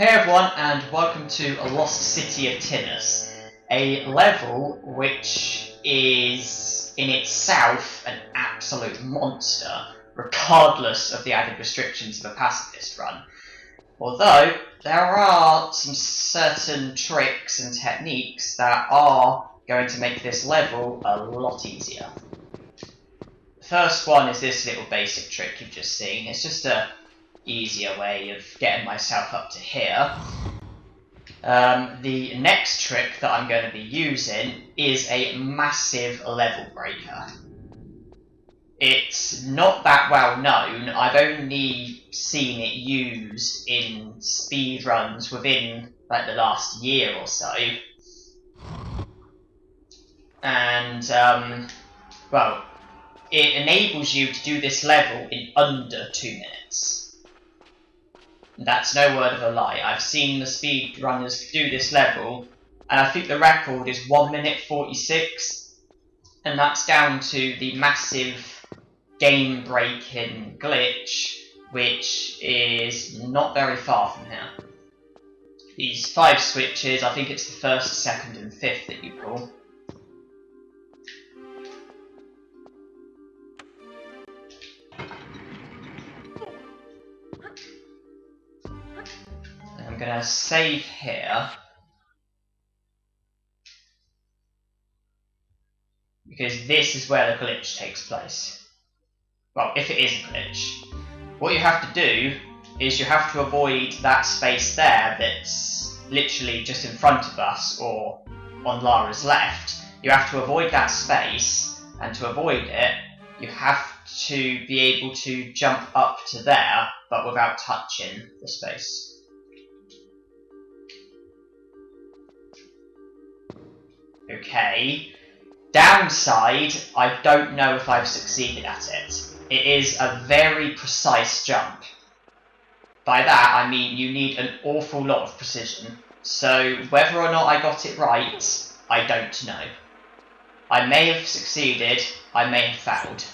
Hey everyone, and welcome to A Lost City of Tinnos, a level which is in itself an absolute monster, regardless of the added restrictions of a pacifist run. Although, there are some certain tricks and techniques that are going to make this level a lot easier. The first one is this little basic trick you've just seen. It's just a easier way of getting myself up to here. The next trick that I'm going to be using is a massive level breaker. It's not that well known. I've only seen it used in speedruns within like the last year or so. And well, it enables you to do this level in under 2 minutes. That's no word of a lie. I've seen the speedrunners do this level, and I think the record is 1 minute 46, and that's down to the massive game-breaking glitch, which is not very far from here. These 5 switches, I think it's the 1st, 2nd, and 5th that you pull. I'm going to save here, because this is where the glitch takes place. Well, if it is a glitch. What you have to do is you have to avoid that space there that's literally just in front of us, or on Lara's left. You have to avoid that space, and to avoid it, you have to be able to jump up to there, but without touching the space. Okay, downside, I don't know if I've succeeded at it. It is a very precise jump. By that I mean you need an awful lot of precision, so whether or not I got it right, I don't know. I may have succeeded, I may have failed.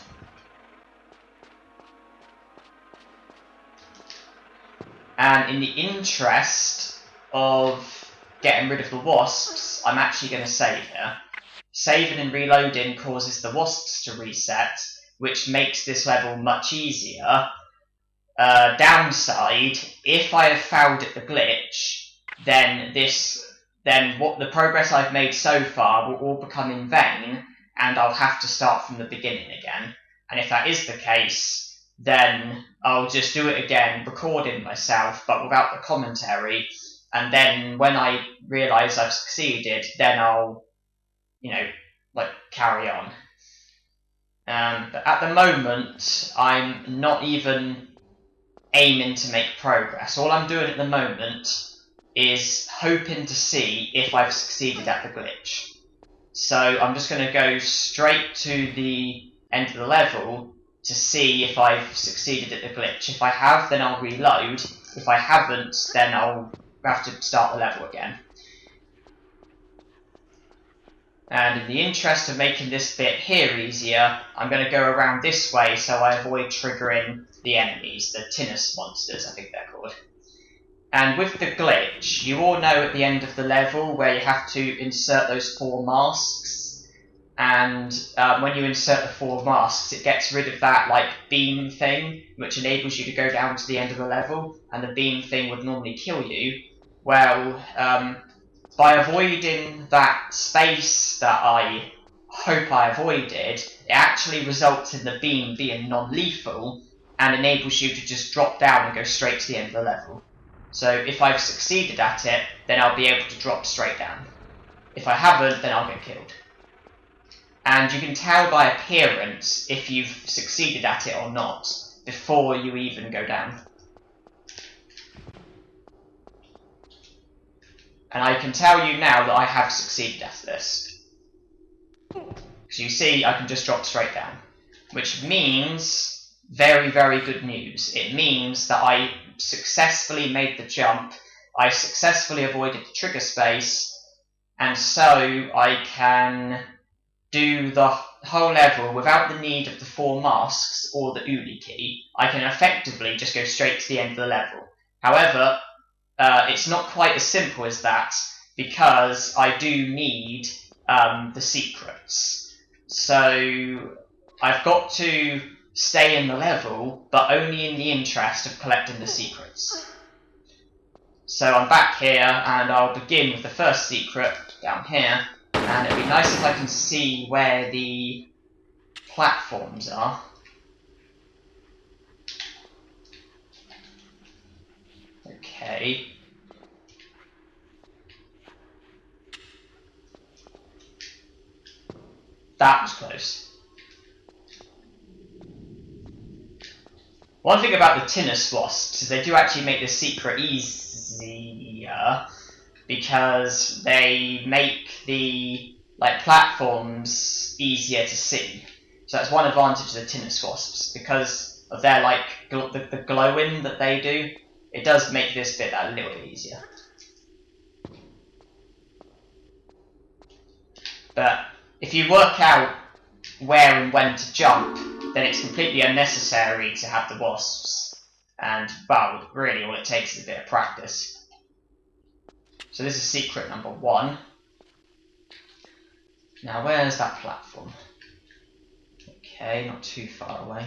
And in the interest of getting rid of the wasps, I'm actually going to save here. Saving and reloading causes the wasps to reset, which makes this level much easier. Downside, if I have failed at the glitch, then what the progress I've made so far will all become in vain, and I'll have to start from the beginning again. And if that is the case, then I'll just do it again, recording myself, but without the commentary. And then when I realise I've succeeded, then I'll, carry on. But at the moment, I'm not even aiming to make progress. All I'm doing at the moment is hoping to see if I've succeeded at the glitch. So I'm just going to go straight to the end of the level to see if I've succeeded at the glitch. If I have, then I'll reload. If I haven't, then I'll have to start the level again. And in the interest of making this bit here easier, I'm going to go around this way so I avoid triggering the enemies, the Tinnos monsters, I think they're called. And with the glitch, you all know at the end of the level where you have to insert those 4 masks. And when you insert the 4 masks, it gets rid of that beam thing, which enables you to go down to the end of the level, and the beam thing would normally kill you. Well, by avoiding that space that I hope I avoided, it actually results in the beam being non-lethal, and enables you to just drop down and go straight to the end of the level. So if I've succeeded at it, then I'll be able to drop straight down. If I haven't, then I'll get killed. And you can tell by appearance if you've succeeded at it or not, before you even go down. And I can tell you now that I have succeeded at this. Because you see, I can just drop straight down. Which means very, very good news. It means that I successfully made the jump, I successfully avoided the trigger space, and so I can do the whole level without the need of the 4 masks or the Uli key. I can effectively just go straight to the end of the level. However, it's not quite as simple as that, because I do need the secrets. So I've got to stay in the level, but only in the interest of collecting the secrets. So I'm back here, and I'll begin with the first secret down here, and it'd be nice if I can see where the platforms are. Okay. That was close. One thing about the Tinnos wasps is they do actually make this secret easier, because they make the platforms easier to see. So that's one advantage of the Tinnos wasps, because of their the glowing that they do. It does make this bit a little bit easier. But if you work out where and when to jump, then it's completely unnecessary to have the wasps. And, well, really all it takes is a bit of practice. So this is secret number 1. Now where's that platform? Okay, not too far away.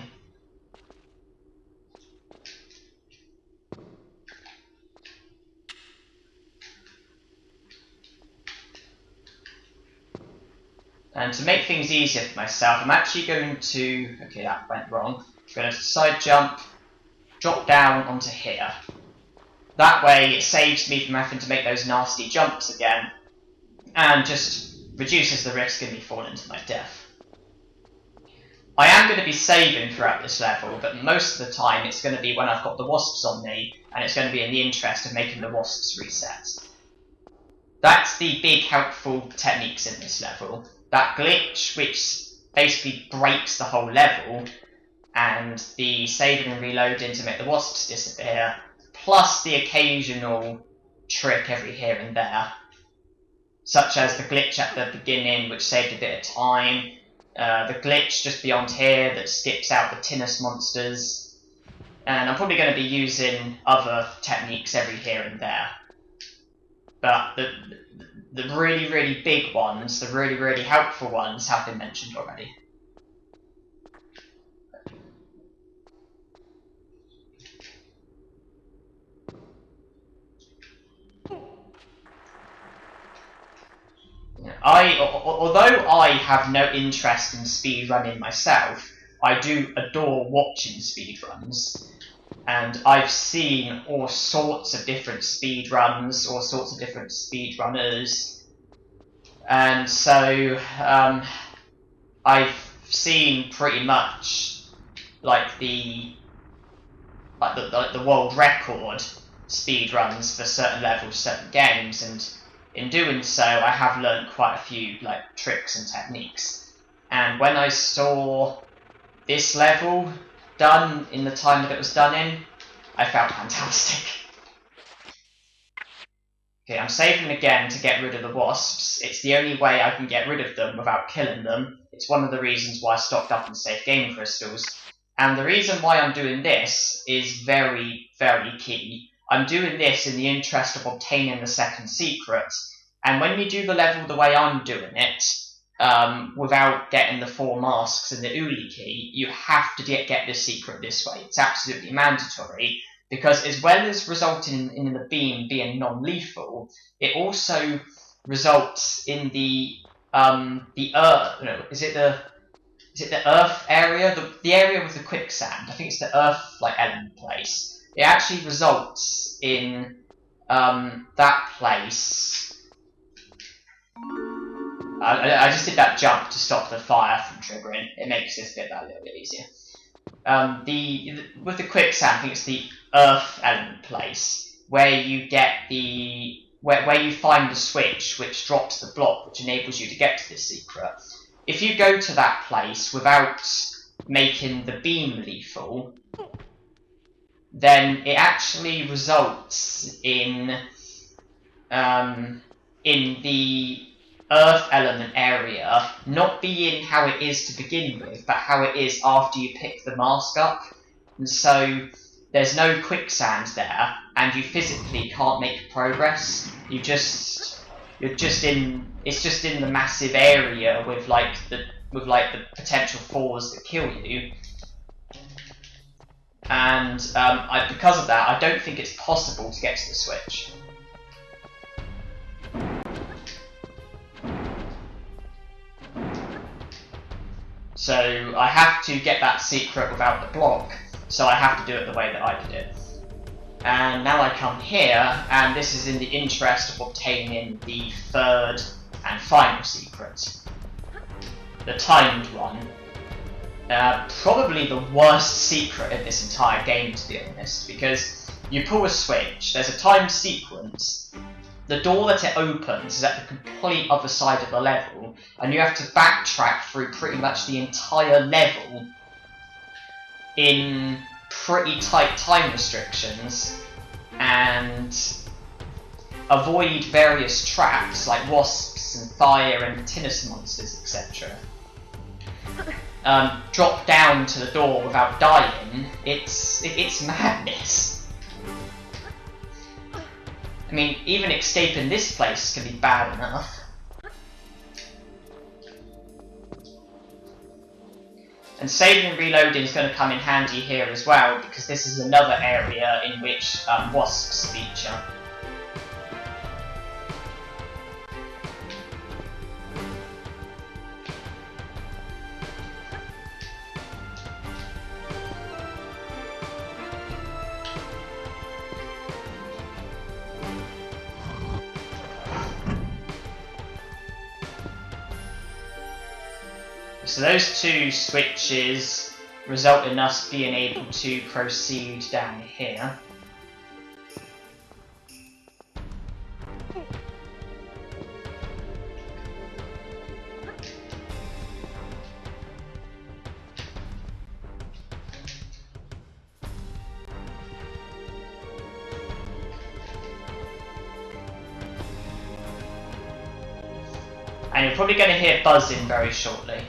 And to make things easier for myself, I'm actually going to... Okay, that went wrong. I'm going to side jump, drop down onto here. That way it saves me from having to make those nasty jumps again, and just reduces the risk of me falling to my death. I am going to be saving throughout this level, but most of the time it's going to be when I've got the wasps on me, and it's going to be in the interest of making the wasps reset. That's the big helpful techniques in this level. That glitch, which basically breaks the whole level, and the saving and reloading to make the wasps disappear, plus the occasional trick every here and there, such as the glitch at the beginning, which saved a bit of time, the glitch just beyond here that skips out the Tinnos monsters, and I'm probably going to be using other techniques every here and there. But the really, really big ones, the really, really helpful ones, have been mentioned already. Although I have no interest in speedrunning myself, I do adore watching speedruns. And I've seen all sorts of different speedruns, all sorts of different speedrunners. And so, I've seen pretty much the world record speedruns for certain levels, certain games, and in doing so, I have learned quite a few tricks and techniques. And when I saw this level done in the time that it was done in, I felt fantastic. Okay, I'm saving again to get rid of the wasps. It's the only way I can get rid of them without killing them. It's one of the reasons why I stocked up on safe game crystals. And the reason why I'm doing this is very, very key. I'm doing this in the interest of obtaining the second secret. And when you do the level the way I'm doing it, without getting the 4 masks and the Uli key, you have to get this secret this way. It's absolutely mandatory, because as well as resulting in the beam being non-lethal, it also results in the earth. No, is it the earth area? The area with the quicksand. I think it's the earth element place. It actually results in that place. I just did that jump to stop the fire from triggering. It makes this bit a little bit easier. With the quicksand, I think it's the earth element place where you get where you find the switch which drops the block which enables you to get to this secret. If you go to that place without making the beam lethal, then it actually results in the earth element area not being how it is to begin with, but how it is after you pick the mask up. And so there's no quicksand there, and you physically can't make progress. You're just in. It's just in the massive area with like the potential falls that kill you. And because of that, I don't think it's possible to get to the switch. So I have to get that secret without the block, so I have to do it the way that I did it. And now I come here, and this is in the interest of obtaining the third and final secret. The timed one. Probably the worst secret in this entire game, to be honest, because you pull a switch, there's a timed sequence, the door that it opens is at the complete other side of the level, and you have to backtrack through pretty much the entire level in pretty tight time restrictions and avoid various traps like wasps and fire and Tinnos monsters, etc. Drop down to the door without dying. It's madness. I mean, even escaping this place can be bad enough. And saving and reloading is going to come in handy here as well, because this is another area in which wasps feature. So those two switches result in us being able to proceed down here. And you're probably going to hear buzzing very shortly.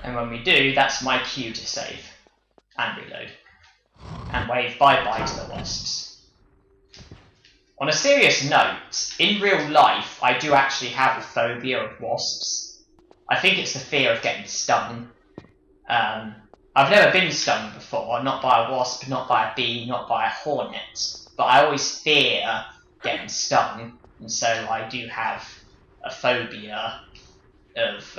And when we do, that's my cue to save and reload and wave bye-bye to the wasps. On a serious note, in real life, I do actually have a phobia of wasps. I think it's the fear of getting stung. I've never been stung before, not by a wasp, not by a bee, not by a hornet, but I always fear getting stung, and so I do have a phobia of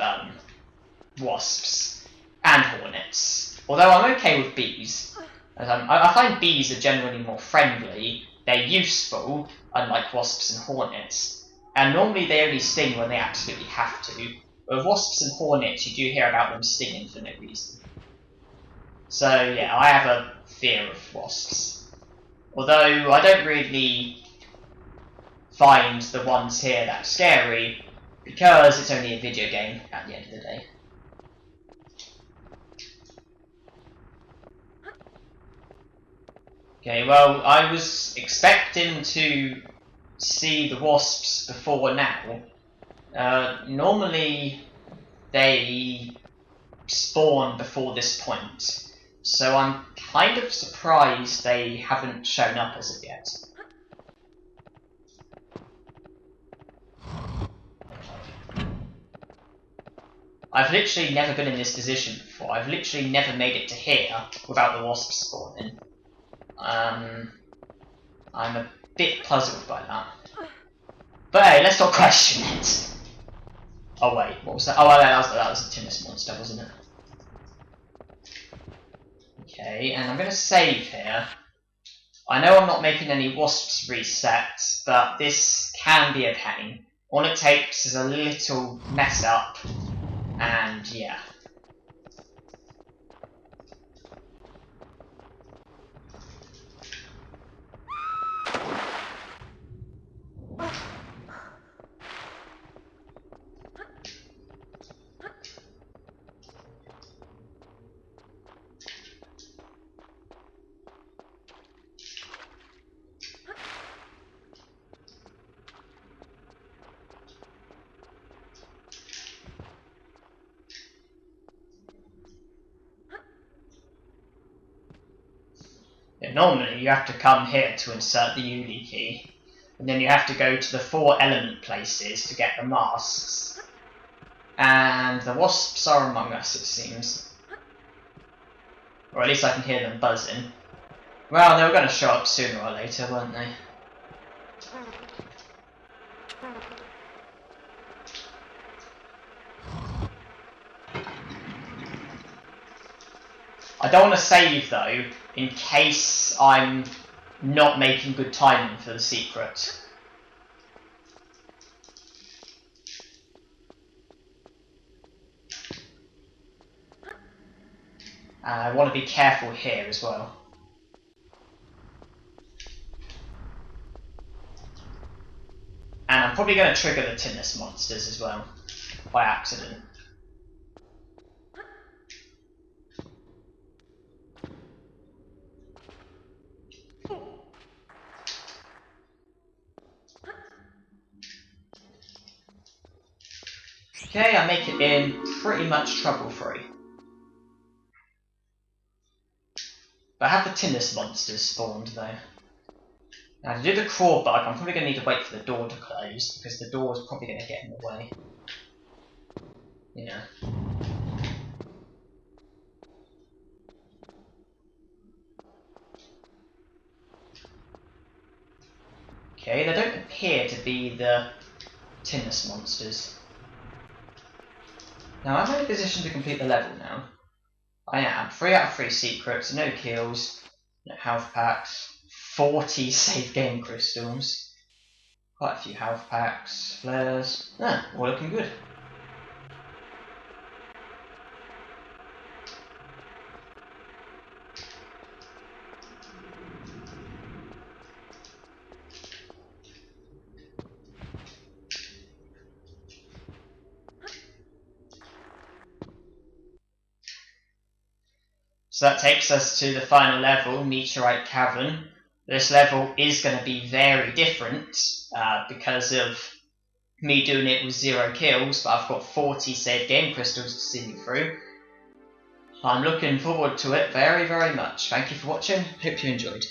wasps and hornets. Although I'm okay with bees. I find bees are generally more friendly, they're useful, unlike wasps and hornets, and normally they only sting when they absolutely have to. But with wasps and hornets, you do hear about them stinging for no reason. So yeah, I have a fear of wasps. Although I don't really find the ones here that scary, because it's only a video game at the end of the day. Okay, well, I was expecting to see the wasps before now. Normally, they spawn before this point, so I'm kind of surprised they haven't shown up as of yet. I've literally never been in this position before. I've literally never made it to here without the wasps spawning. I'm a bit puzzled by that. But hey, let's not question it. Oh wait, what was that? Oh, that was a Tinnos monster, wasn't it? Okay, and I'm going to save here. I know I'm not making any wasps reset, but this can be a pain. All it takes is a little mess up, and yeah. Yeah, normally you have to come here to insert the Uli key, and then you have to go to the 4 element places to get the masks. And the wasps are among us, it seems. Or at least I can hear them buzzing. Well, they were going to show up sooner or later, weren't they? I don't want to save, though, in case I'm not making good timing for the secret. And I want to be careful here as well. And I'm probably going to trigger the Tinnos monsters as well, by accident. Okay, I make it in pretty much trouble-free. But I have the Tinnos monsters spawned, though. Now, to do the crawl bug, I'm probably going to need to wait for the door to close, because the door is probably going to get in the way. Yeah. Okay, they don't appear to be the Tinnos monsters. Now, am I in a position to complete the level now? I am. 3 out of 3 secrets, no kills, no health packs, 40 save game crystals, quite a few health packs, flares. Ah, all looking good. So that takes us to the final level, Meteorite Cavern. This level is going to be very different because of me doing it with 0 kills, but I've got 40 save game crystals to see me through. I'm looking forward to it very, very much. Thank you for watching. Hope you enjoyed.